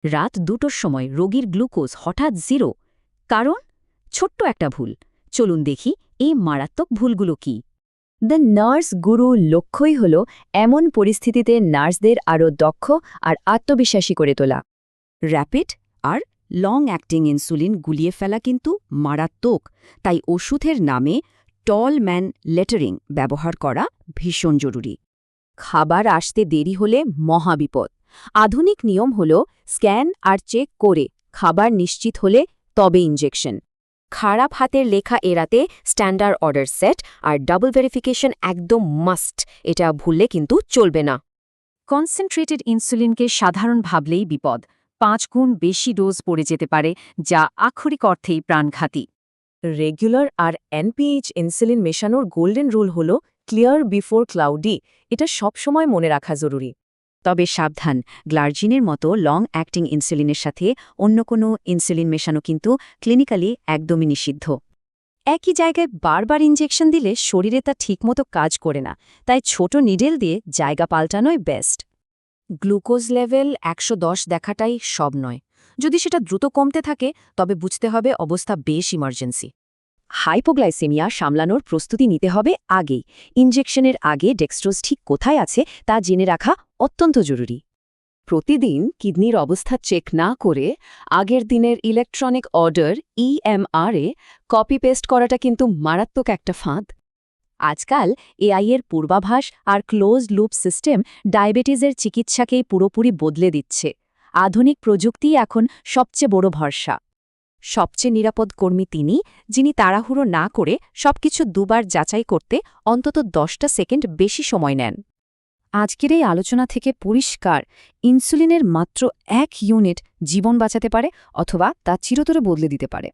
রাত 2টোর সময় রোগীর গ্লুকোজ হঠাৎ 0। কারণ ছোট্ট একটা ভুল। চলুন দেখি এই মারাত্মক ভুলগুলো কি। দ্য নার্স গুরু লক্ষ্যই হল এমন পরিস্থিতিতে নার্সদের আরও দক্ষ আর আত্মবিশ্বাসী করে তোলা। র্যাপিড আর লং অ্যাক্টিং ইনসুলিন গুলিয়ে ফেলা কিন্তু মারাত্মক, তাই ওষুধের নামে টল ম্যান লেটারিং ব্যবহার করা ভীষণ জরুরি। খাবার আসতে দেরি হলে মহাবিপদ। আধুনিক নিয়ম হল স্ক্যান আর চেক করে খাবার নিশ্চিত হলে তবে ইনজেকশন। খারাপ হাতের লেখা এড়াতে স্ট্যান্ডার্ড অর্ডার সেট আর ডাবল ভেরিফিকেশন একদম মাস্ট, এটা ভুললে কিন্তু চলবে না। কনসেন্ট্রেটেড ইনসুলিনকে সাধারণ ভাবলেই বিপদ। 5 গুণ বেশি ডোজ পড়ে যেতে পারে, যা আক্ষরিক অর্থেই প্রাণঘাতী। রেগুলার আর এনপিএইচ ইনসুলিন মেশানোর গোল্ডেন রুল হল ক্লিয়ার বিফোর ক্লাউডি। এটা সবসময় মনে রাখা জরুরি। তবে সাবধান, গ্লার্জিনের মতো লং অ্যাক্টিং ইনসুলিনের সাথে অন্য কোনো ইনসুলিন মেশানো কিন্তু ক্লিনিক্যালি একদমই নিষিদ্ধ। একই জায়গায় বারবার ইনজেকশন দিলে শরীরে তা ঠিকমতো কাজ করে না, তাই ছোট নিডেল দিয়ে জায়গা পাল্টানোই বেস্ট। গ্লুকোজ লেভেল 110 দেখাটাই সব নয়। যদি সেটা দ্রুত কমতে থাকে তবে বুঝতে হবে অবস্থা বেশ ইমার্জেন্সি। হাইপোগ্লাইসেমিয়া সামলানোর প্রস্তুতি নিতে হবে আগেই। ইনজেকশনের আগে ডেক্সট্রোজ ঠিক কোথায় আছে তা জেনে রাখা অত্যন্ত জরুরি। প্রতিদিন কিডনির অবস্থা চেক না করে আগের দিনের ইলেকট্রনিক অর্ডার ইএমআরে কপি পেস্ট করাটা কিন্তু মারাত্মক একটা ফাঁদ। আজকাল এআইয়ের পূর্বাভাস আর ক্লোজ লুপ সিস্টেম ডায়াবেটিসের চিকিৎসাকেই পুরোপুরি বদলে দিচ্ছে। আধুনিক প্রযুক্তিই এখন সবচেয়ে বড় ভরসা। সবচেয়ে নিরাপদ কর্মী তিনি, যিনি তাড়াহুড়ো না করে সবকিছু দুবার যাচাই করতে অন্তত 10টা সেকেন্ড বেশি সময় নেন। আজকের এই আলোচনা থেকে পরিষ্কার, ইনসুলিনের মাত্র 1 ইউনিট জীবন বাঁচাতে পারে অথবা তা চিরতরে বদলে দিতে পারে।